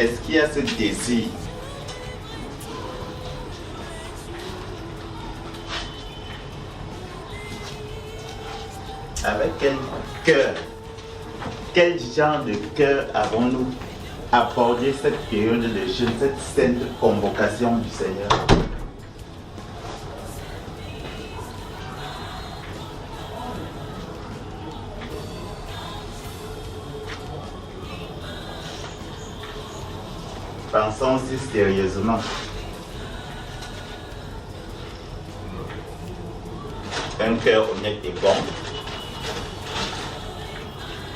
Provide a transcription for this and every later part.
Est-ce qu'il y a ce désir? Avec quel cœur, quel genre de cœur avons-nous abordé cette période de jeûne, cette sainte convocation du Seigneur? Pensons si sérieusement. Un cœur honnête et bon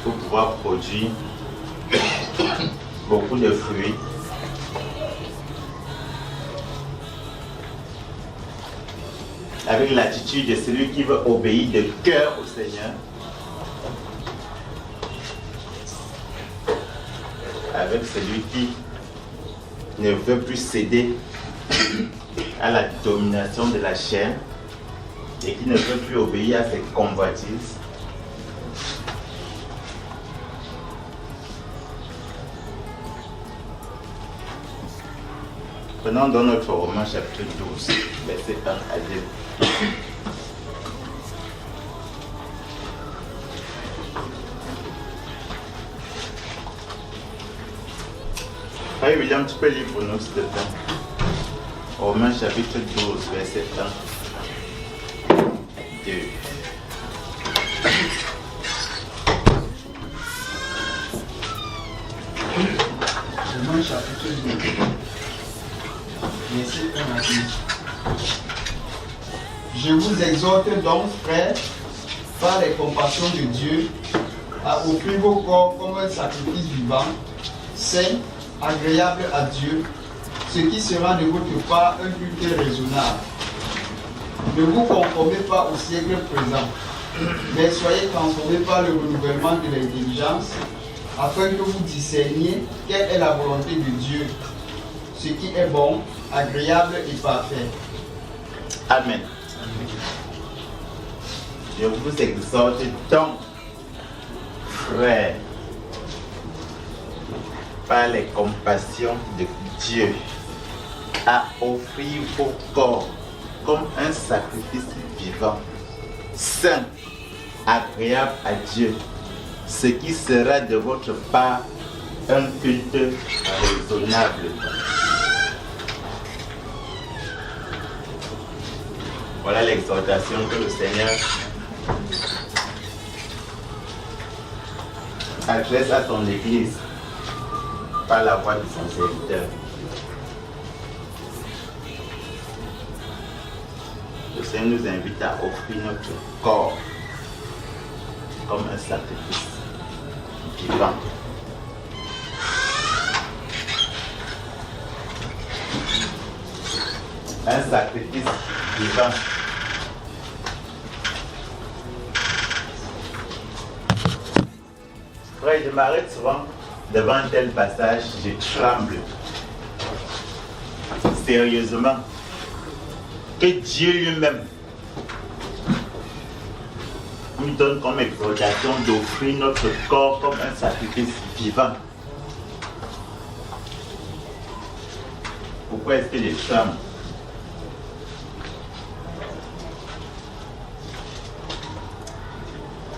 pour pouvoir produire beaucoup de fruits. Avec l'attitude de celui qui veut obéir de cœur au Seigneur. Avec celui qui ne veut plus céder à la domination de la chair et qui ne veut plus obéir à ses convoitises. Prenons dans notre Romains chapitre 12, verset 1 à 2. Frère William, tu peux lire pour nous s'il te plaît. Romains chapitre 12, verset 1, 2. Romains chapitre 12, verset 1 à 2. Je vous exhorte donc, frères, par les compassions de Dieu, à offrir vos corps comme un sacrifice vivant, saint, agréable à Dieu, ce qui sera de votre part un culte raisonnable. Ne vous conformez pas au siècle présent, mais soyez transformés par le renouvellement de l'intelligence, afin que vous discerniez quelle est la volonté de Dieu, ce qui est bon, agréable et parfait. Amen. Je vous exhorte donc, frères, par les compassions de Dieu, à offrir vos corps comme un sacrifice vivant, saint, agréable à Dieu, ce qui sera de votre part un culte raisonnable. Voilà l'exhortation que le Seigneur adresse à son Église par la voix de son serviteur. Le Seigneur nous invite à offrir notre corps comme un sacrifice vivant. Un sacrifice vivant. Frère, je m'arrête souvent devant un tel passage, je tremble. Sérieusement. Que Dieu lui-même nous donne comme exhortation d'offrir notre corps comme un sacrifice vivant. Pourquoi est-ce que je tremble?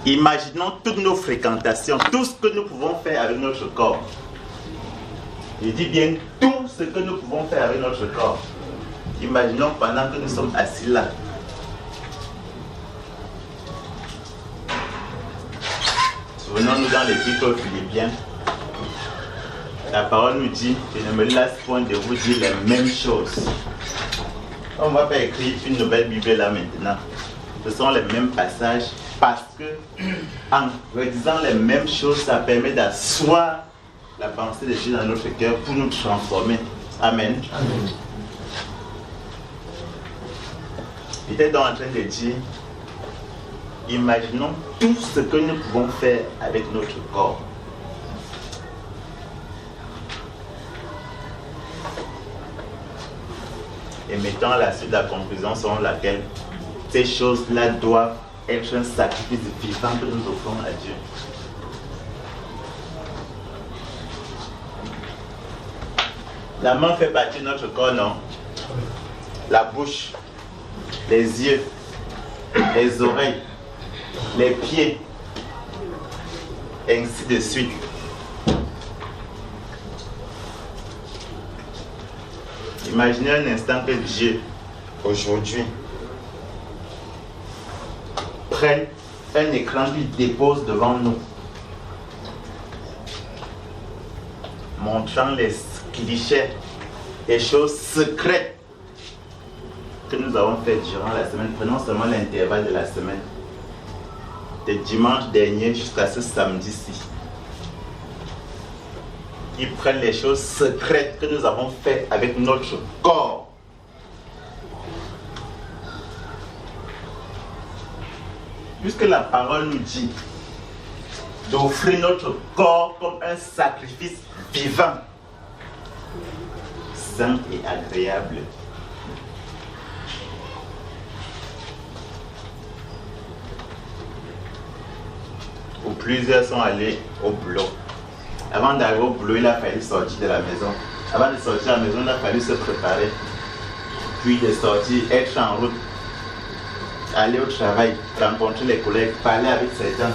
Imaginons toutes nos fréquentations, tout ce que nous pouvons faire avec notre corps. Je dis bien tout ce que nous pouvons faire avec notre corps. Imaginons pendant que nous sommes assis là. Souvenons-nous dans l'Épître aux Philippiens. La parole nous dit, je ne me lasse point de vous dire les mêmes choses. On ne va pas écrire une nouvelle Bible là maintenant. Ce sont les mêmes passages. Parce que, en redisant les mêmes choses, ça permet d'asseoir la pensée de Dieu dans notre cœur pour nous transformer. Amen. Amen. J'étais donc en train de dire, imaginons tout ce que nous pouvons faire avec notre corps. Et mettons à la suite la conclusion selon laquelle ces choses-là doivent être un sacrifice vivant que nous offrons à Dieu. La main fait partie de notre corps, non? La bouche, les yeux, les oreilles, les pieds, et ainsi de suite. Imaginez un instant que Dieu, aujourd'hui, prenne un écran qu'il dépose devant nous, montrant les clichés, les choses secrètes que nous avons faites durant la semaine. Prenons seulement l'intervalle de la semaine, de dimanche dernier jusqu'à ce samedi-ci. Ils prennent les choses secrètes que nous avons faites avec notre corps. Puisque la parole nous dit d'offrir notre corps comme un sacrifice vivant, saint et agréable. Où plusieurs sont allés au boulot. Avant d'arriver au boulot, il a fallu sortir de la maison. Avant de sortir de la maison, il a fallu se préparer. Puis de sortir, être en route, aller au travail, rencontrer les collègues, parler avec ses gens,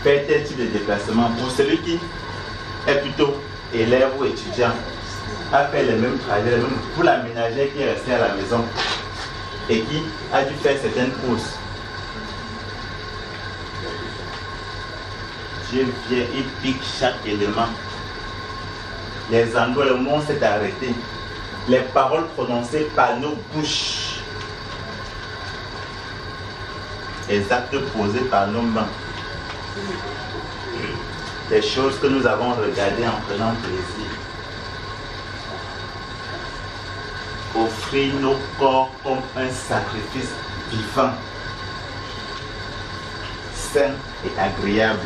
faire tel type de déplacement. Pour celui qui est plutôt élève ou étudiant, a fait les mêmes trajets, pour la ménagère qui est restée à la maison et qui a dû faire certaines courses. Dieu vient, il pique chaque élément. Les endroits, le monde s'est arrêté. Les paroles prononcées par nos bouches. Les actes posés par nos mains. Les choses que nous avons regardées en prenant plaisir. Offrir nos corps comme un sacrifice vivant, sain et agréable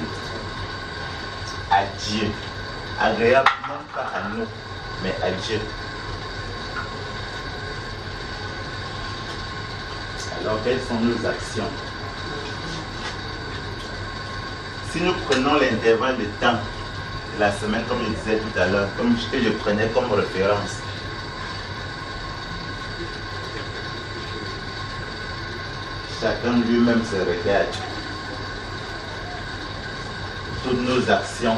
à Dieu. Agréable non pas à nous, mais à Dieu. Alors, quelles sont nos actions? Si nous prenons l'intervalle de temps de la semaine, comme je disais tout à l'heure, comme que je prenais comme référence, chacun lui-même se regarde. Toutes nos actions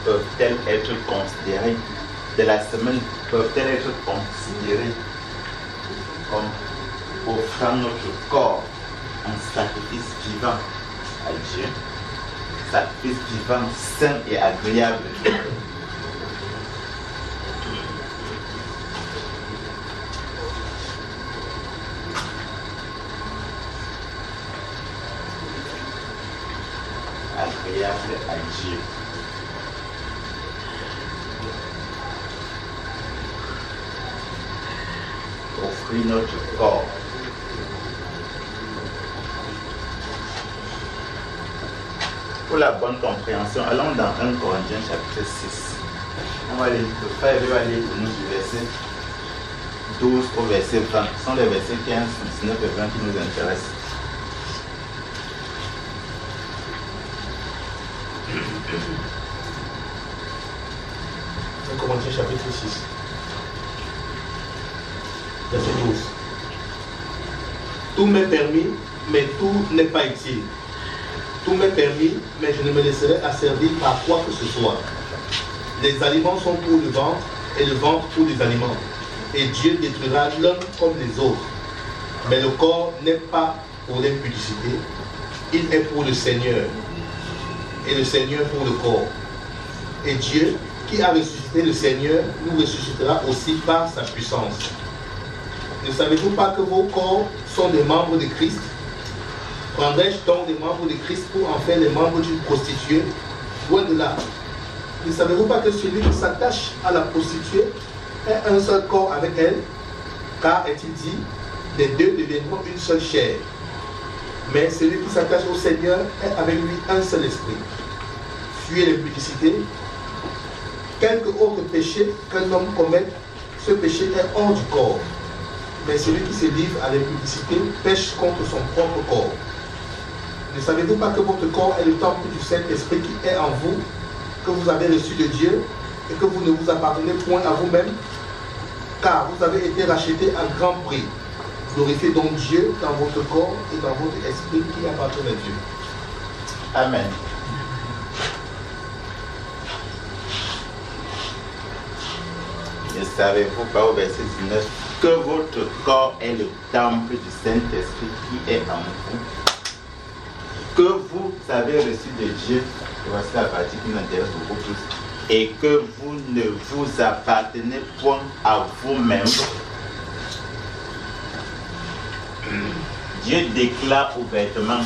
peuvent-elles être considérées de la semaine, peuvent-elles être considérées comme offrant notre corps en sacrifice vivant à Dieu, sacrifice vivant, sain et agréable. Agréable à Dieu. Offrir notre corps. Pour la bonne compréhension, allons dans 1 Corinthiens chapitre 6. On va aller, le frère va aller pour nous du verset 12 au verset 20. Ce sont les versets 15, 19 et 20 qui nous intéressent. 1 Corinthiens chapitre 6, verset 12. Tout m'est permis, mais tout n'est pas utile. Tout m'est permis, mais je ne me laisserai asservir par quoi que ce soit. Les aliments sont pour le ventre, et le ventre pour les aliments. Et Dieu détruira l'un comme les autres. Mais le corps n'est pas pour l'impudicité, il est pour le Seigneur. Et le Seigneur pour le corps. Et Dieu, qui a ressuscité le Seigneur, nous ressuscitera aussi par sa puissance. Ne savez-vous pas que vos corps sont des membres de Christ? Prendrais-je donc des membres de Christ pour en faire les membres d'une prostituée? Loin de là. Ne savez-vous pas que celui qui s'attache à la prostituée est un seul corps avec elle? Car est-il dit, les deux deviendront une seule chair. Mais celui qui s'attache au Seigneur est avec lui un seul esprit. Fuyez l'impudicité. Quelque autre péché qu'un homme commette, ce péché est hors du corps. Mais celui qui se livre à l'impudicité pêche contre son propre corps. Ne savez-vous pas que votre corps est le temple du Saint-Esprit qui est en vous, que vous avez reçu de Dieu, et que vous ne vous appartenez point à vous-même, car vous avez été rachetés à grand prix. Glorifiez donc Dieu dans votre corps et dans votre esprit qui appartiennent à Dieu. Amen. Ne savez-vous pas au verset 19 que votre corps est le temple du Saint-Esprit qui est en vous, que vous avez reçu de Dieu, voici la partie qui m'intéresse beaucoup plus, et que vous ne vous appartenez point à vous-même. Dieu déclare ouvertement,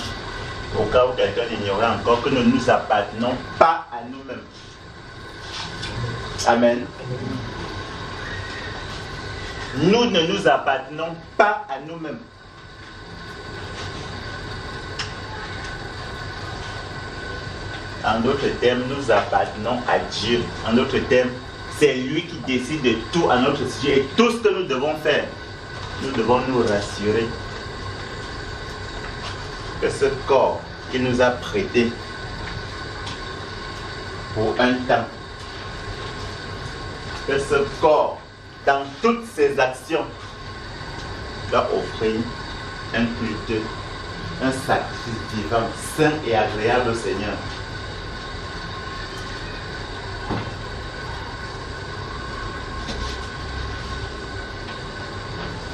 au cas où quelqu'un ignorait encore, que nous ne nous appartenons pas à nous-mêmes. Amen. Nous ne nous appartenons pas à nous-mêmes. En d'autres termes, nous appartenons à Dieu. En d'autres termes, c'est lui qui décide de tout à notre sujet. Et tout ce que nous devons faire, nous devons nous rassurer que ce corps qu'il nous a prêté pour un temps, que ce corps, dans toutes ses actions, doit offrir un culte, un sacrifice vivant, saint et agréable au Seigneur.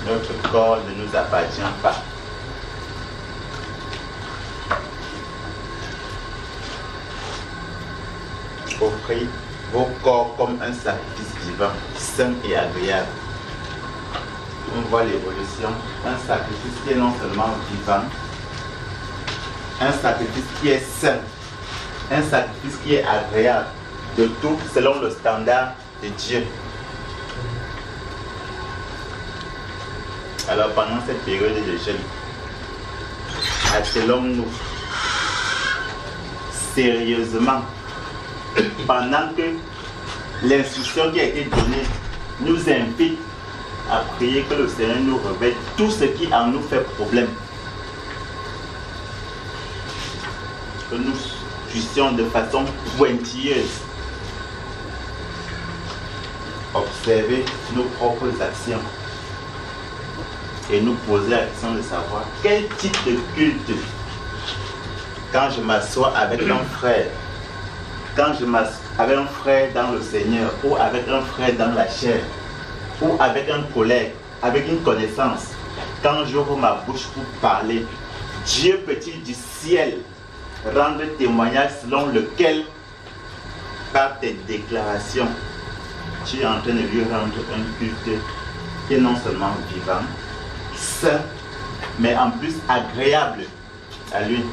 Notre corps ne nous appartient pas. Offrez vos corps comme un sacrifice vivant, saint et agréable. On voit l'évolution. Un sacrifice qui est non seulement vivant, un sacrifice qui est saint, un sacrifice qui est agréable, de tout selon le standard de Dieu. Alors pendant cette période de jeûne, attelons-nous sérieusement, pendant que l'instruction qui a été donnée nous invite à prier que le Seigneur nous révèle tout ce qui en nous fait problème. Que nous puissions de façon pointilleuse observer nos propres actions et nous poser la question de savoir quel type de culte, quand je m'assois avec un frère, quand je m'assois avec un frère dans le Seigneur, ou avec un frère dans la chair, ou avec un collègue, avec une connaissance, quand j'ouvre ma bouche pour parler, Dieu peut-il du ciel rendre témoignage selon lequel, par tes déclarations, tu es en train de lui rendre un culte qui est non seulement vivant, saint, mais en plus agréable à lui.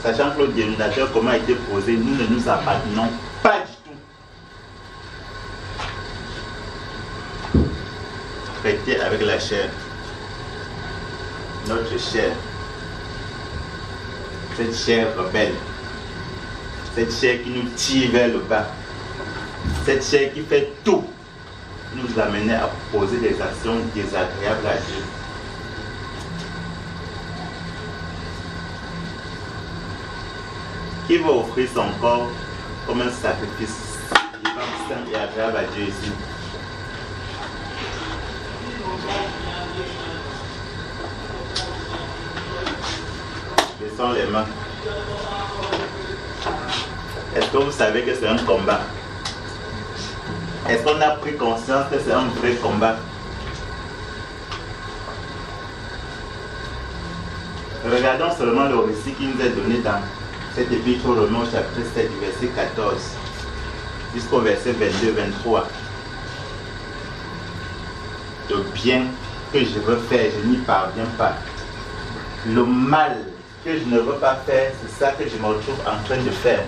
Sachant que le dénominateur, comment a été posé, nous ne nous appartenons pas du tout. Traité avec la chair, notre chair, cette chair rebelle, cette chair qui nous tire vers le bas, cette chair qui fait tout nous amener à poser des actions désagréables à Dieu. Qui va offrir son corps comme un sacrifice vivant, saint et agréable à Dieu ici? Baissons les mains. Est-ce que vous savez que c'est un combat? Est-ce qu'on a pris conscience que c'est un vrai combat? Regardons seulement le récit qui nous est donné dans cet épître aux Romains, chapitre 7, verset 14, jusqu'au verset 22-23. Le bien que je veux faire, je n'y parviens pas. Le mal que je ne veux pas faire, c'est ça que je me retrouve en train de faire.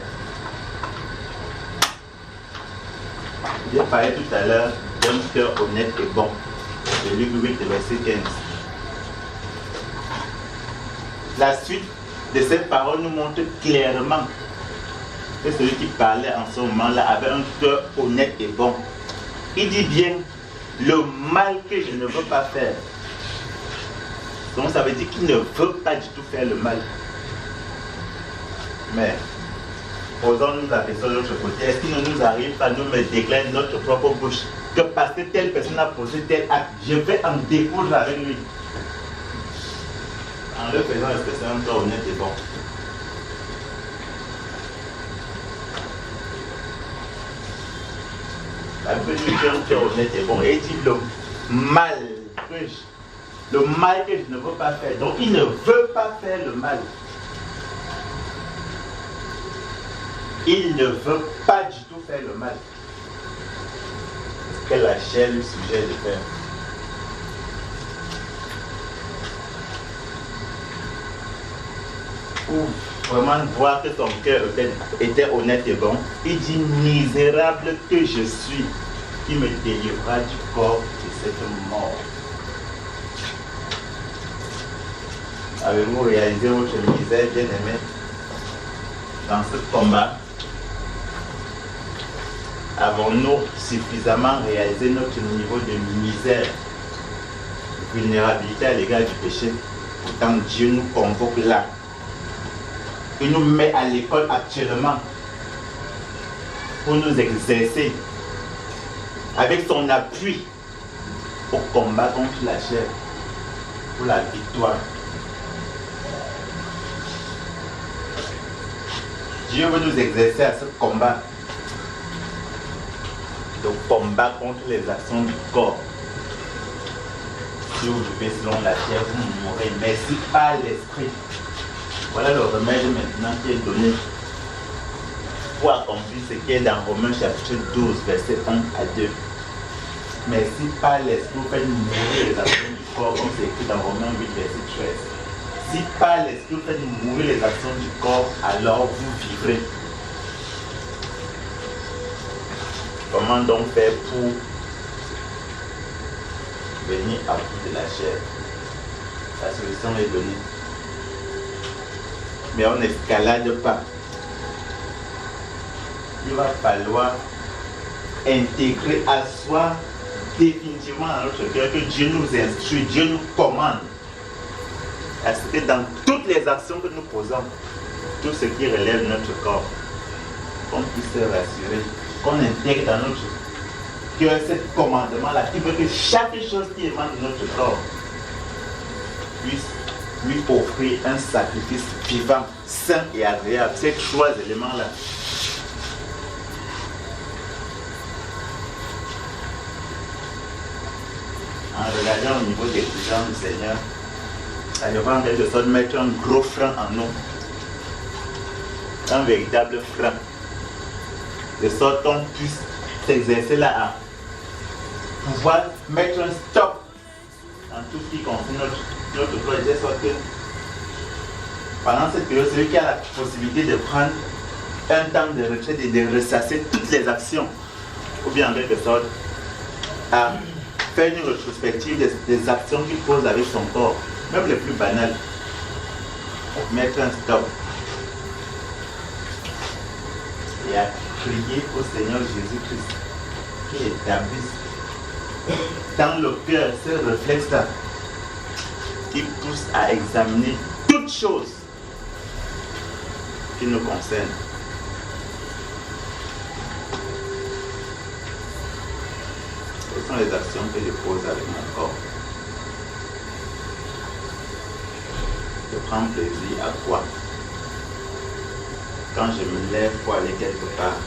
J'ai parlé tout à l'heure d'un cœur honnête et bon, de Luc 8, verset 15. La suite de cette parole nous montre clairement que celui qui parlait en ce moment-là avait un cœur honnête et bon. Il dit bien le mal que je ne veux pas faire. Donc ça veut dire qu'il ne veut pas du tout faire le mal. Mais Posons-nous la question de l'autre côté. Est-ce qu'il ne nous arrive pas, nous me déclare notre propre bouche, que parce que telle personne a posé tel acte, je vais en découdre avec lui? En le faisant, est-ce que c'est un temps honnête et bon? La Bible dit qu'un cœur honnête et bon. Et il dit le mal que je ne veux pas faire. Donc il ne veut pas faire le mal. Il ne veut pas du tout faire le mal. Ce que la chair lui suggère de faire. Pour vraiment voir que son cœur était honnête et bon, il dit misérable que je suis, qui me délivrera du corps de cette mort. Avez-vous réalisé votre misère, bien-aimé, dans ce combat? Avons-nous suffisamment réalisé notre niveau de misère, de vulnérabilité à l'égard du péché? Pourtant, Dieu nous convoque là. Il nous met à l'école actuellement pour nous exercer avec son appui au combat contre la chair, pour la victoire. Dieu veut nous exercer à ce combat. Le combat contre les actions du corps. Si vous vivez selon la chair, vous mourrez, mais si par l'esprit. Voilà le remède maintenant qui est donné pour accomplir ce qui est dans Romains chapitre 12, verset 1 à 2. Mais si par l'esprit vous faites mourir les actions du corps, comme c'est écrit dans Romains 8, verset 13. Si par l'esprit vous faites mourir les actions du corps, alors vous vivrez. Comment donc faire pour venir à bout de la chair? La solution est donnée. Mais on n'escalade pas. Il va falloir intégrer, asseoir définitivement dans notre cœur que Dieu nous instruit, Dieu nous commande. Parce que dans toutes les actions que nous posons, tout ce qui relève de notre corps, qu'on puisse se rassurer, qu'on intègre dans notre cœur ce commandement-là qui veut que chaque chose qui émane de notre corps puisse lui offrir un sacrifice vivant, sain et agréable. Ces trois éléments-là. En regardant au niveau des exigences du Seigneur, elle va en quelque sorte mettre un gros frein en nous. Un véritable frein. De sorte qu'on puisse s'exercer là à pouvoir mettre un stop en tout ce qui concerne notre projet, de sorte que pendant cette période, celui qui a la possibilité de prendre un temps de retraite et de ressasser toutes les actions, ou bien en quelque sorte à faire une rétrospective des actions qu'il pose avec son corps, même les plus banales, mettre un stop et à crier au Seigneur Jésus-Christ qui établisse dans le cœur ce réflexe-là qui pousse à examiner toutes choses qui nous concernent. Quelles sont les actions que je pose avec mon corps? Je prends plaisir à quoi? Quand je me lève pour aller quelque part,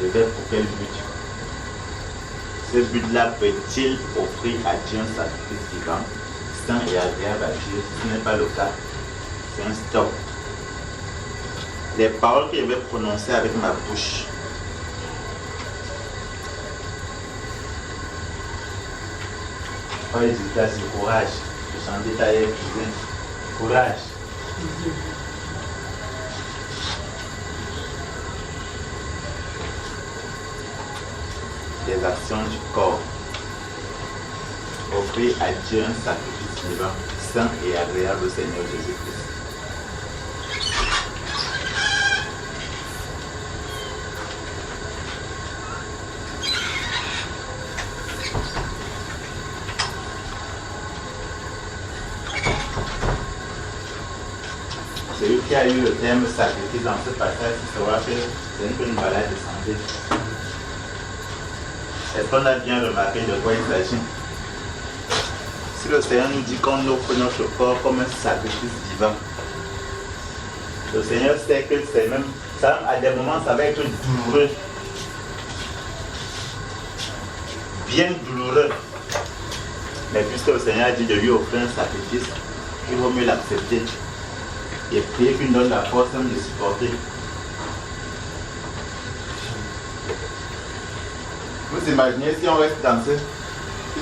je vais pour quel but? Ce but-là peut-il offrir à Dieu un sacrifice vivant, sain et agréable à Dieu? Si ce n'est pas le cas, c'est un stop. Les paroles que je vais prononcer avec ma bouche, les résultats, c'est courage. Je chantais taillé, courage. Les actions du corps. Offrir à Dieu un sacrifice vivant, sain et agréable au Seigneur Jésus-Christ. Celui qui a eu le terme sacrifice dans ce passage, tu sauras que c'est une balade de santé. Est-ce qu'on a bien remarqué de quoi il s'agit? Si le Seigneur nous dit qu'on offre notre corps comme un sacrifice divin, le Seigneur sait que c'est même, ça, à des moments, ça va être douloureux. Bien douloureux. Mais puisque le Seigneur a dit de lui offrir un sacrifice, il vaut mieux l'accepter et prier qu'il nous donne la force même de supporter. Vous imaginez si on reste dans ce... Tu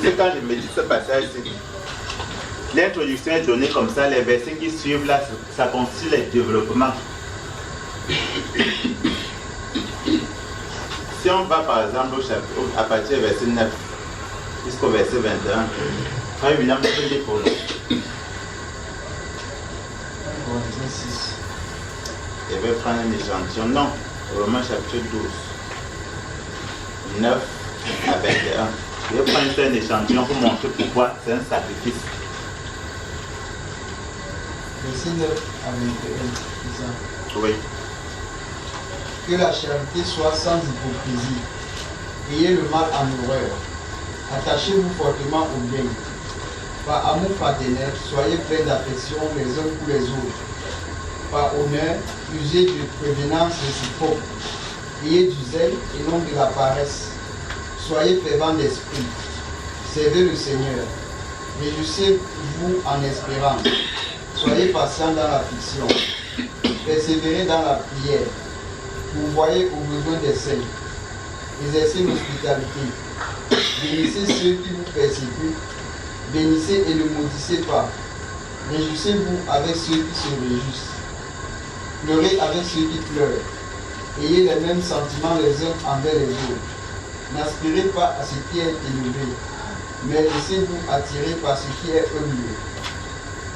sais, quand je médite ce passage, l'introduction est donnée comme ça, les versets qui suivent là, ça constitue le développement. Si on va par exemple à partir du verset 9 jusqu'au verset 21, Frère William peut dire pour nous. Je vais prendre un échantillon. Non, Romains chapitre 12. 9 à 21. Je vais prendre un échantillon pour montrer pourquoi c'est un sacrifice. Verset 9 à 21, c'est ça. Oui. Que la charité soit sans hypocrisie. Ayez le mal en horreur. Attachez-vous fortement au bien. Par amour fraternel, soyez pleins d'affection les uns pour les autres. Par honneur, usez de prévenance réciproque. Ayez du zèle et non de la paresse. Soyez fervents d'esprit. Servez le Seigneur. Réjouissez-vous en espérance. Soyez patients dans l'affliction. Persévérez dans la prière. Pourvoyez aux besoins des saints. Exercez l'hospitalité. Bénissez ceux qui vous persécutent. Bénissez et ne maudissez pas. Réjouissez-vous avec ceux qui se réjouissent. Pleurez avec ceux qui pleurent. Ayez les mêmes sentiments les uns envers les autres. N'aspirez pas à ce qui est élevé, mais laissez-vous attirer par ce qui est humble.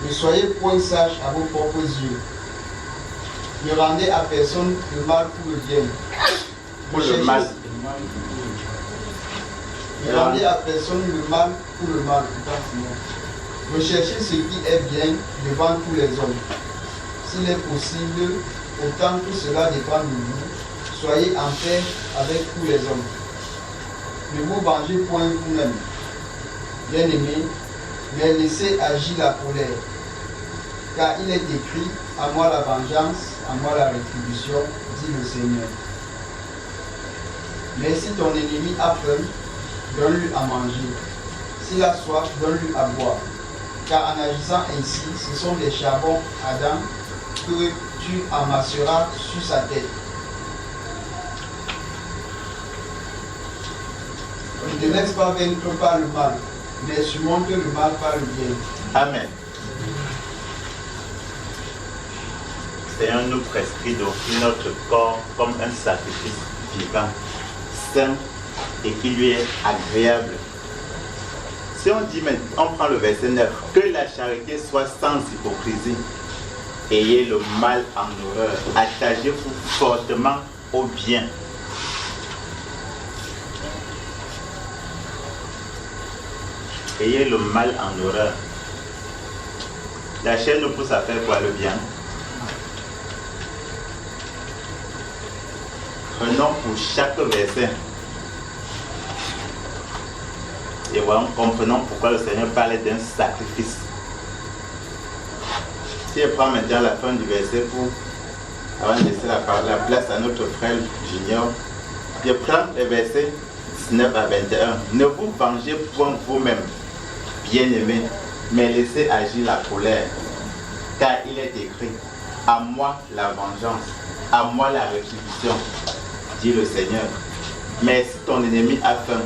Ne soyez point sages à vos propres yeux. Ne rendez à personne le mal pour le bien. Pour le mal. Ne rendez à personne le mal pour le mal. Recherchez ce qui est bien devant tous les hommes. S'il est possible, autant que cela dépend de vous, soyez en paix avec tous les hommes. Ne vous vengez point vous-même, bien-aimés, mais laissez agir la colère. Car il est écrit, à moi la vengeance, à moi la rétribution, dit le Seigneur. Mais si ton ennemi a faim, donne-lui à manger. S'il a soif, donne-lui à boire. Car en agissant ainsi, ce sont des charbons ardents que tu amasseras sur sa tête. Ne te laisse pas vaincre par le mal, mais surmonte le mal par le bien. Amen. Seigneur nous prescrit d'offrir notre corps comme un sacrifice vivant, sain et qui lui est agréable. Si on dit, on prend le verset 9, que la charité soit sans hypocrisie, ayez le mal en horreur, attachez-vous fortement au bien. Ayez le mal en horreur. La chair nous pousse à faire quoi? Le bien. Prenons pour chaque verset et voyons, comprenons pourquoi le Seigneur parlait d'un sacrifice. Si je prends maintenant la fin du verset avant de laisser la place à notre frère Junior, je prends les versets 19 à 21. Ne vous vengez point vous-même, bien-aimés, mais laissez agir la colère. Car il est écrit, à moi la vengeance, à moi la rétribution, dit le Seigneur. Mais si ton ennemi a faim,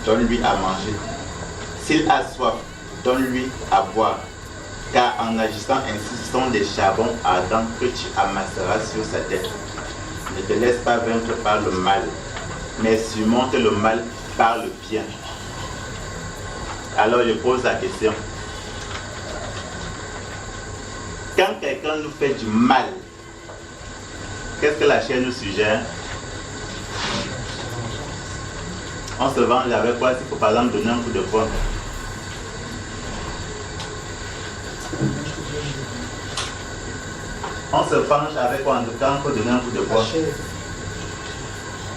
donne-lui à manger. S'il a soif, donne-lui à boire. Car en agissant ainsi, ce sont des charbons ardents que tu amasseras sur sa tête. Ne te laisse pas vaincre par le mal, mais surmonte le mal par le bien. Alors je pose la question. Quand quelqu'un nous fait du mal, qu'est-ce que la chair nous suggère? On se venge avec quoi? S'il faut par exemple donner un coup de poing. On se penche avec quoi? Quand il faut donner un coup de poing.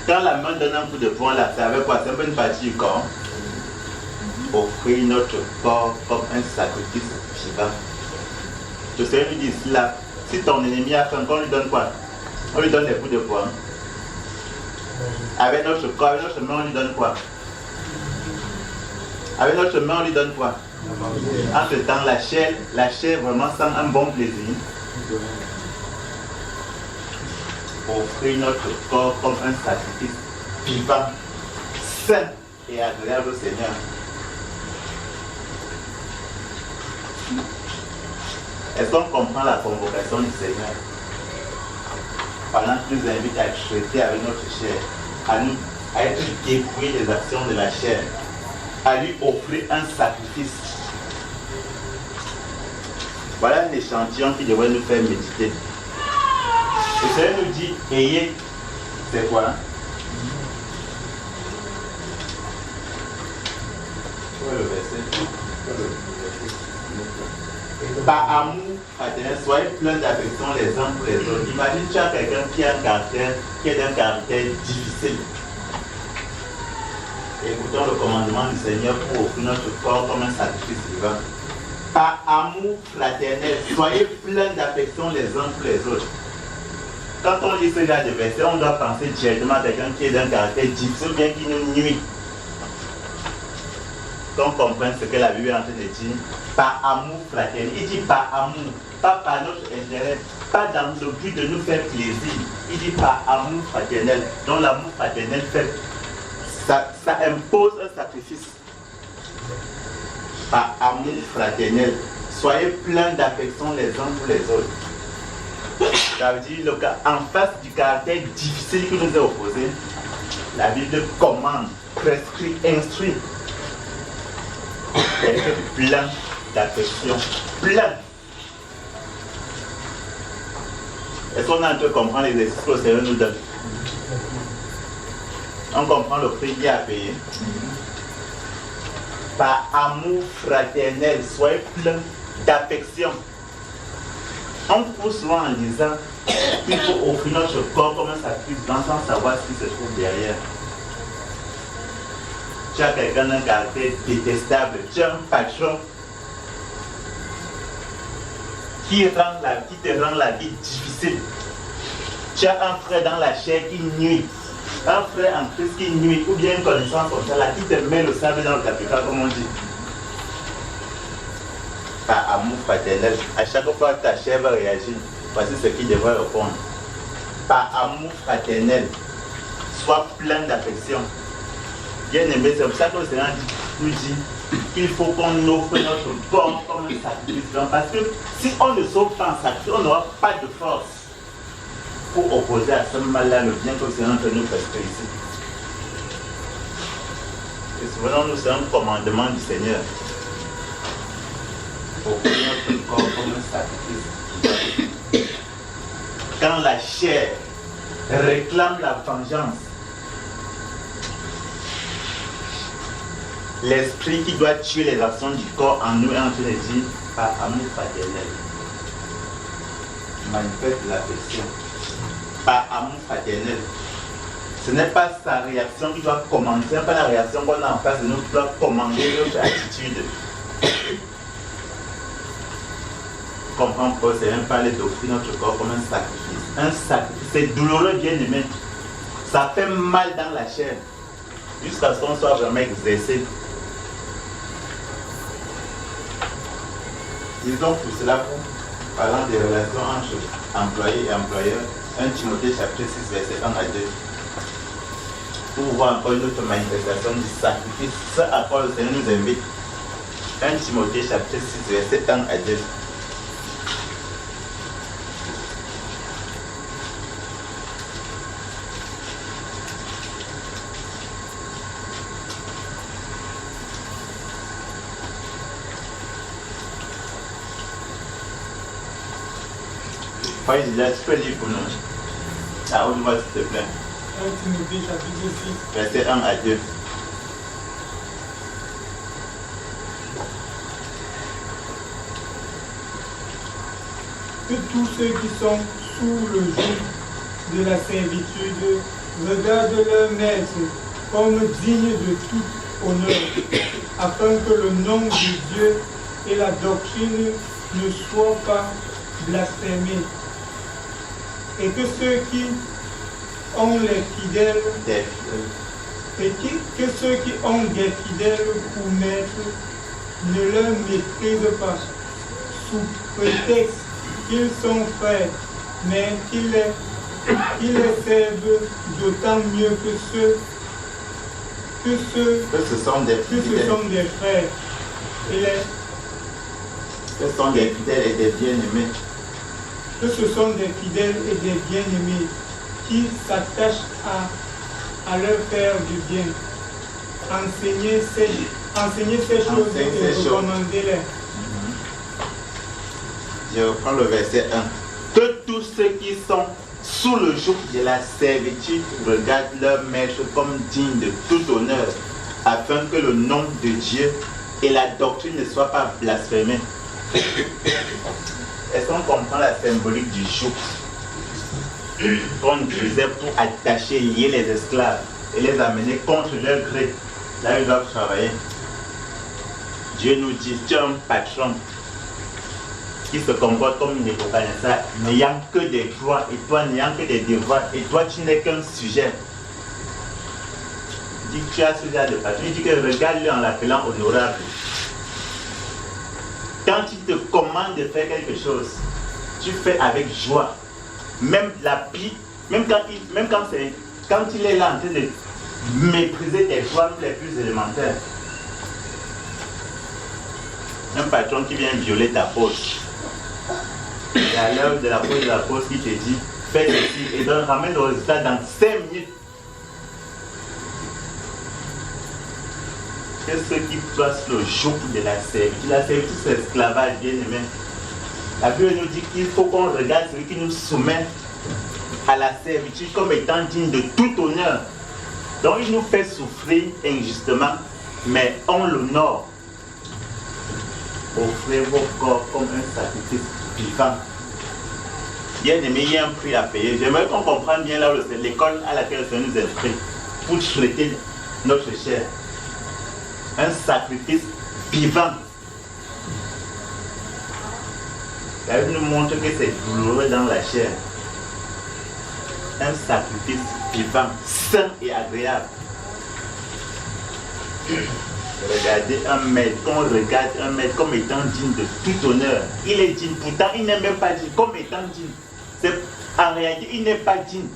Quand la main donne un coup de poing là, c'est avec quoi? C'est un peu une partie du corps. Offrir notre corps comme un sacrifice vivant. Le Seigneur lui dit là, si ton ennemi a faim, on lui donne quoi? On lui donne des coups de poing. Avec notre corps, avec notre main, on lui donne quoi? Avec notre main, on lui donne quoi? En ce temps, la chair vraiment sent un bon plaisir. Offrir notre corps comme un sacrifice vivant, sain et agréable au Seigneur. Est-ce qu'on comprend la convocation du Seigneur? Pendant qu'il nous invite à traiter avec notre chair, à être dépouillé des actions de la chair, à lui offrir un sacrifice. Voilà un échantillon qui devrait nous faire méditer. Le Seigneur nous dit, ayez, c'est quoi? Quoi le verset? Par amour fraternel, soyez pleins d'affection les uns pour les autres. Imagine, tu as quelqu'un qui a un caractère, qui est d'un caractère difficile. Écoutons le commandement du Seigneur pour offrir notre corps comme un sacrifice vivant. Par amour fraternel, soyez pleins d'affection les uns pour les autres. Quand on lit ce genre de verset, on doit penser directement à quelqu'un qui est d'un caractère difficile, bien qui nous nuit. Qu'on comprenne ce que la Bible est en train de dire, par amour fraternel. Il dit par amour, pas par notre intérêt, pas dans le but de nous faire plaisir. Il dit par amour fraternel. Donc l'amour fraternel fait, ça impose un sacrifice. Par amour fraternel, soyez pleins d'affection les uns pour les autres. Ça veut dire, en face du caractère difficile qui nous est opposé, la Bible commande, prescrit, instruit. Être plein d'affection, plein. Est-ce qu'on a un peu comprendre l'exercice que le Seigneur nous donne? On comprend le prix qu'il y a à payer. Par amour fraternel, soyez plein d'affection. On court souvent en disant qu'il faut offrir notre corps comme un sacrifice sans savoir ce qui se trouve derrière. Tu as quelqu'un d'un caractère détestable, tu as un patron qui te rend la vie difficile. Tu as un frère dans la chair qui nuit, un frère en Christ qui nuit, ou bien une connaissance comme ça, là, qui te met le sable dans le capital, comme on dit. Par amour fraternel, à chaque fois que ta chair va réagir, voici ce qu'il devrait répondre. Par amour fraternel, sois plein d'affection. Bien aimé, c'est pour ça que le Seigneur nous dit qu'il faut qu'on offre notre corps comme un sacrifice. Parce que si on ne sauve pas un sacrifice, on n'aura pas de force pour opposer à ce mal-là le bien que le Seigneur peut nous prescrire ici. Et souvenons-nous, c'est un commandement du Seigneur. Offrir notre corps comme un sacrifice. Quand la chair réclame la vengeance, l'esprit qui doit tuer les actions du corps en nous est en train de dire par amour fraternel. Manifeste l'affection. Par amour fraternel. Ce n'est pas sa réaction qui doit commander, ce n'est pas la réaction qu'on a en face de nous qui doit commander notre attitude. Comprends pas, c'est même parler d'offrir notre corps comme un sacrifice. Un sacrifice, c'est douloureux, bien aimé. Ça fait mal dans la chair. Jusqu'à ce qu'on soit vraiment exercé. Disons pour cela, parlant des relations entre employé et employeur, 1 Timothée chapitre 6, verset 1 à 2. Pour voir encore une autre manifestation du sacrifice, ce à quoi le Seigneur nous invite. 1 Timothée chapitre 6, verset 1 à 2. Tu peux lire pour nous. Ah, on voit s'il te plaît. 1 Timothée chapitre 6. Verset 1 à 2. que tous ceux qui sont sous le joug de la servitude regardent leur maître comme digne de tout honneur, afin que le nom de Dieu et la doctrine ne soient pas blasphémés. Et que ceux qui ont les fidèles, que ceux qui ont des fidèles pour maître ne leur méprisent pas, sous prétexte qu'ils sont frères, mais qu'ils les servent d'autant mieux que ce sont des frères. Ce sont des fidèles et des bien-aimés. Que ce sont des fidèles et des bien-aimés qui s'attachent à leur faire du bien. Enseignez ces choses et recommandez-les. Je reprends le verset 1. Que tous ceux qui sont sous le joug de la servitude regardent leur maître comme digne de tout honneur, afin que le nom de Dieu et la doctrine ne soient pas blasphémés. Est-ce qu'on comprend la symbolique du joug qu'on utilisait pour attacher, lier les esclaves et les amener contre leur gré, là où ils doivent travailler? Dieu nous dit, tu es un patron qui se comporte comme une Nebuchadnezzar, n'ayant que des droits et toi n'ayant que des devoirs, et toi tu n'es qu'un sujet. Il dit que tu as ce genre de patron, il dit que regarde-le en l'appelant honorable. Quand il te commande de faire quelque chose, tu fais avec joie. Même quand il est là en train de mépriser tes droits les plus élémentaires. Un patron qui vient violer ta pause. Et à l'heure de la pause qui te dit, fais ceci et donc ramène le résultat dans 5 minutes. Que ceux qui passent le joug de la servitude. La servitude, c'est l'esclavage, bien aimé. La Bible nous dit qu'il faut qu'on regarde celui qui nous soumet à la servitude comme étant digne de tout honneur. Donc il nous fait souffrir injustement, mais on l'honore. Offrez vos corps comme un sacrifice vivant. Bien aimé, il y a un prix à payer. J'aimerais qu'on comprenne bien là où c'est l'école à laquelle le Seigneur nous inscrit pour traiter notre chair. Un sacrifice vivant. La Bible nous montre que c'est douloureux dans la chair. Un sacrifice vivant, sain et agréable. Regardez un maître, qu'on regarde un maître comme étant digne de tout honneur. Il est digne, pourtant il n'est même pas digne, comme étant digne. En réalité, il n'est pas digne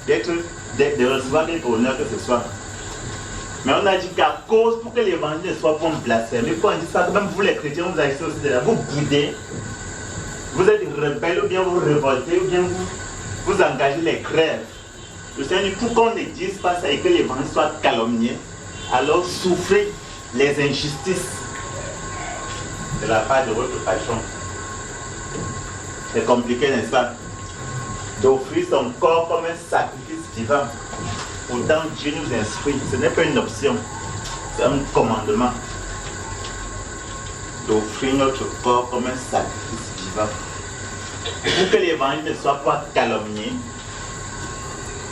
de recevoir quelque honneur que ce soit. Mais on a dit qu'à cause, pour que l'évangile ne soit pas blasphémé, quand on dit ça, même vous les chrétiens, vous agissez aussi de là, vous boudez, vous êtes rebelles, ou bien vous révoltez, ou bien vous engagez les crèves. Le Seigneur dit, pour qu'on ne dise pas ça et que l'évangile soit calomnié, alors souffrez les injustices de la part de votre patron. C'est compliqué, n'est-ce pas? D'offrir son corps comme un sacrifice vivant. Pourtant, Dieu nous instruit, ce n'est pas une option, c'est un commandement. D'offrir notre corps comme un sacrifice vivant. Pour que l'évangile ne soit pas calomnié,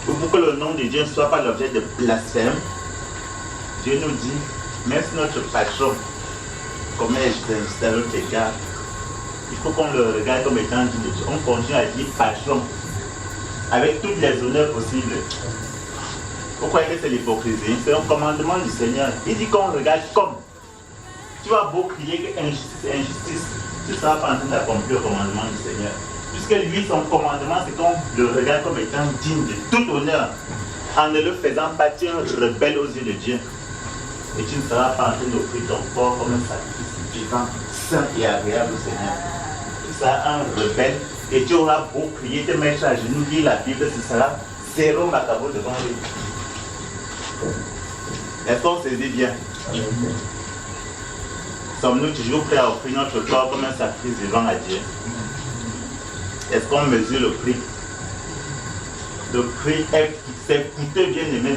ou pour que le nom de Dieu ne soit pas l'objet de blasphème, Dieu nous dit, même si notre patron commet injustice à notre égard, il faut qu'on le regarde comme étant digne de Dieu. On continue à dire patron, avec toutes les honneurs possibles. Vous croyez que c'est l'hypocrisie? C'est un commandement du Seigneur. Il dit qu'on regarde comme. Tu vas beau crier que injustice est injustice, tu ne seras pas en train d'accomplir le commandement du Seigneur. Puisque lui, son commandement, c'est qu'on le regarde comme étant digne de tout honneur. En ne le faisant pas, tu es un rebelle aux yeux de Dieu. Et tu ne seras pas en train d'offrir ton corps comme un sacrifice vivant, sain et agréable au Seigneur. Tu seras un rebelle et tu auras beau crier, te mettre à genoux, lire la Bible, ce sera zéro macabo devant lui. Est-ce qu'on saisit bien? Sommes-nous toujours prêts à offrir notre corps comme un sacrifice vivant à Dieu? Est-ce qu'on mesure le prix? Le prix c'est coûteux, bien aimé.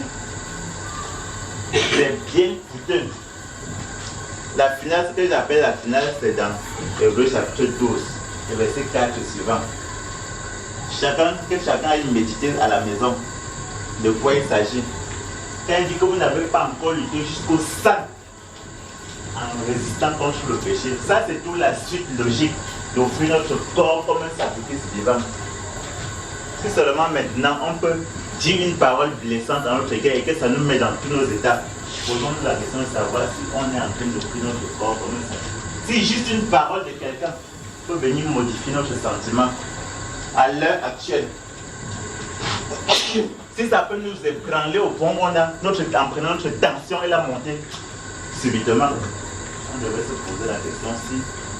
C'est bien coûteux. La finale, ce que j'appelle la finale, c'est dans Hébreux chapitre 12. le verset 4 suivant. Que chacun aille méditer à la maison de quoi il s'agit. Quand il dit que vous n'avez pas encore lutté jusqu'au sang en résistant contre le péché, ça c'est toute la suite logique d'offrir notre corps comme un sacrifice vivant. Si seulement maintenant on peut dire une parole blessante à notre égard et que ça nous met dans tous nos états, posons-nous la question de savoir si on est en train d'offrir notre corps comme un sacrifice. Si juste une parole de quelqu'un peut venir modifier notre sentiment à l'heure actuelle, si ça peut nous ébranler au point où on a en prenant notre tension et la monter subitement, on devrait se poser la question si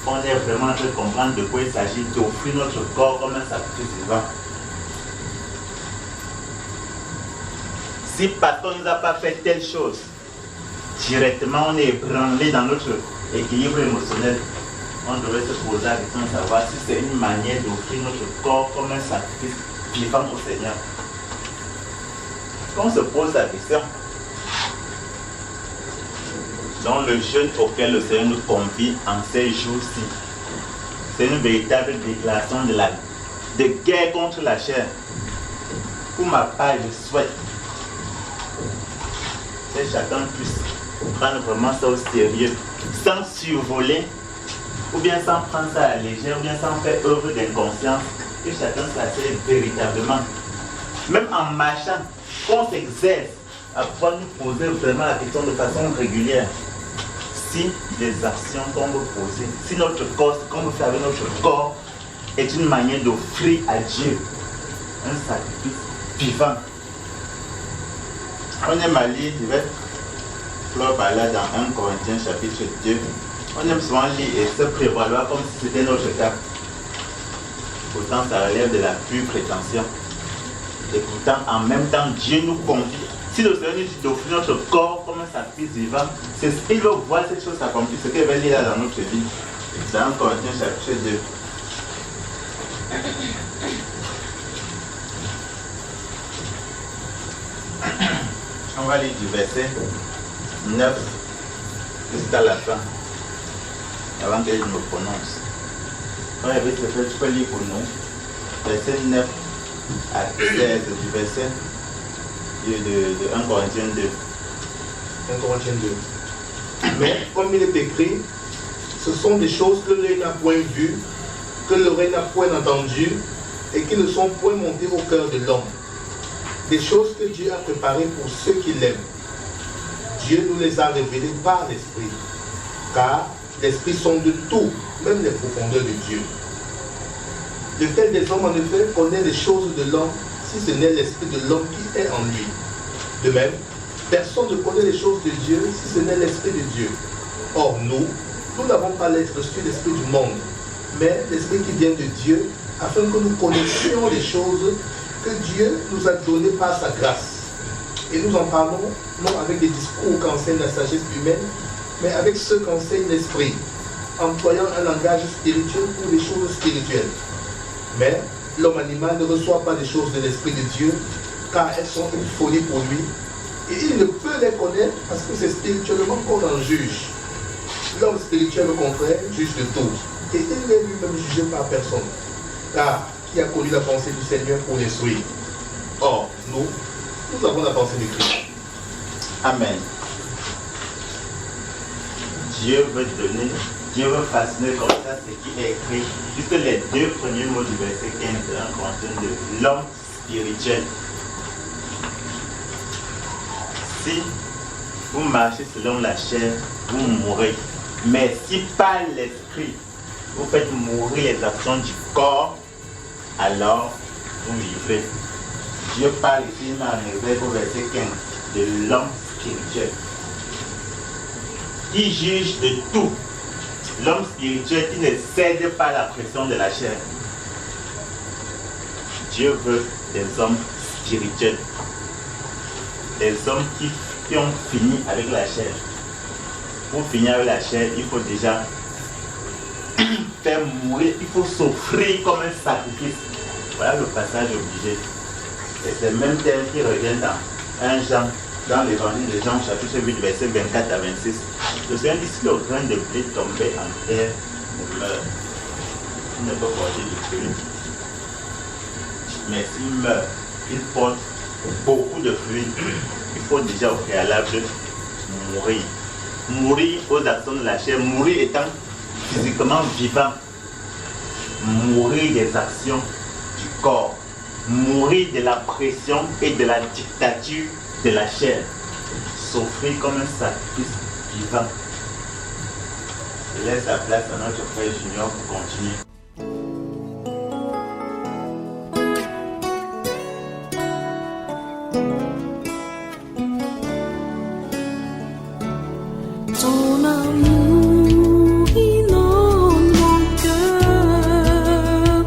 on est vraiment en train de comprendre de quoi il s'agit d'offrir notre corps comme un sacrifice vivant. Si parce qu'on ne nous a pas fait telle chose, directement on est ébranlé dans notre équilibre émotionnel, on devrait se poser la question de savoir si c'est une manière d'offrir notre corps comme un sacrifice vivant au Seigneur. Quand on se pose la question, dans le jeûne auquel le Seigneur nous convie en ces jours-ci, c'est une véritable déclaration de guerre contre la chair. Pour ma part, je souhaite que chacun puisse prendre vraiment ça au sérieux, sans survoler, ou bien sans prendre ça à la légère, ou bien sans faire œuvre d'inconscience, que chacun s'asseye véritablement. Même en marchant, qu'on s'exerce à pouvoir nous poser vraiment la question de façon régulière. Si les actions qu'on veut poser, si notre corps, ce qu'on veut faire avec notre corps, est une manière d'offrir à Dieu un sacrifice vivant. On aime à lire, je vais clore par là dans 1 Corinthiens chapitre 2. On aime souvent lire et se prévaloir comme si c'était notre cas. Pourtant, ça relève de la pure prétention. Et pourtant, en même temps, Dieu nous confie. Si le Seigneur nous dit d'offrir notre corps comme un sacrifice vivant, c'est ce qu'il veut voir cette chose s'accomplir, ce qu'il veut lire là dans notre vie. C'est 1 Corinthiens chapitre 2. On va lire du verset 9 jusqu'à la fin, avant que je me prononce. Quand il y avait ce fait, tu peux lire pour nous. Verset 9 à 16 du verset de 1 Corinthiens 2. 1 Corinthiens 2. Mais comme il est écrit, ce sont des choses que l'œil n'a point vues, que l'oreille n'a point entendues, et qui ne sont point montées au cœur de l'homme. Des choses que Dieu a préparées pour ceux qui l'aiment. Dieu nous les a révélées par l'Esprit, car l'Esprit sonde tout, même les profondeurs de Dieu. Lequel des hommes en effet connaît les choses de l'homme, si ce n'est l'Esprit de l'homme qui est en lui. De même, personne ne connaît les choses de Dieu, si ce n'est l'Esprit de Dieu. Or nous n'avons pas reçu l'Esprit du monde, mais l'Esprit qui vient de Dieu, afin que nous connaissions les choses que Dieu nous a données par sa grâce. Et nous en parlons non avec des discours qu'enseigne la sagesse humaine, mais avec ceux qu'enseigne l'Esprit, employant un langage spirituel pour les choses spirituelles. Mais l'homme animal ne reçoit pas les choses de l'Esprit de Dieu, car elles sont une folie pour lui, et il ne peut les connaître parce que c'est spirituellement qu'on en juge. L'homme spirituel, au contraire, juge de tout, et il n'est lui-même jugé par personne, car qui a connu la pensée du Seigneur pour l'instruire. Or, nous avons la pensée de Christ. Amen. Dieu veut façonner comme ça ce qui est écrit, juste les deux premiers mots du verset 15 de 1 Corinthiens de l'homme spirituel. Si vous marchez selon la chair, vous mourrez. Mais si par l'esprit, vous faites mourir les actions du corps, alors vous vivrez. Dieu parle ici dans Hébreux au verset 15 de l'homme spirituel qui juge de tout. L'homme spirituel qui ne cède pas à la pression de la chair. Dieu veut des hommes spirituels, des hommes qui ont fini avec la chair. Pour finir avec la chair, il faut déjà faire mourir, il faut s'offrir comme un sacrifice. Voilà le passage obligé. Et c'est le même terme qui revient dans 1 Jean, dans l'évangile de Jean, chapitre 8, verset 24 à 26. Le Seigneur dit si le grain de blé tombé en terre ne meurt, il ne peut porter de fruits. Mais s'il meurt, il porte beaucoup de fruits. Il faut déjà au préalable mourir. Mourir aux actions de la chair, mourir étant physiquement vivant. Mourir des actions du corps. Mourir de la pression et de la dictature de la chair. S'offrir comme un sacrifice vivant. Je laisse la place à notre frère Junior pour continuer. Ton amour inonde mon cœur,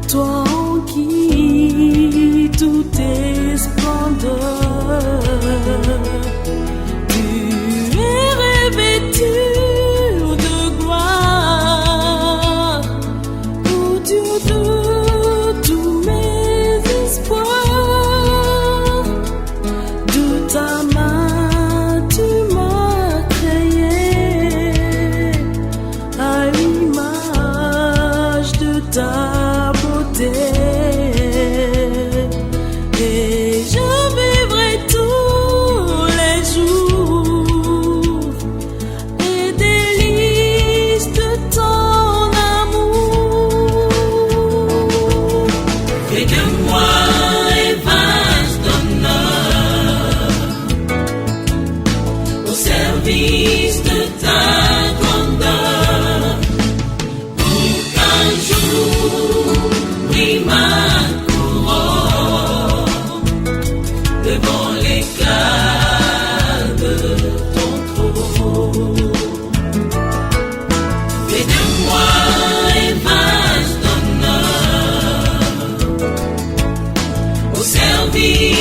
toi en qui tout est splendeur. Tu es revêtu de gloire, ô Dieu de tous mes espoirs. De ta main tu m'as créé à l'image de ta beauté, et je vivrai tous les jours les délices de ton amour. Fais de moi les vases d'honneur au service de ta grandeur, pour qu'un jour brille ma couronne devant l'éclat de ton trône. Fais de moi les vases d'honneur au service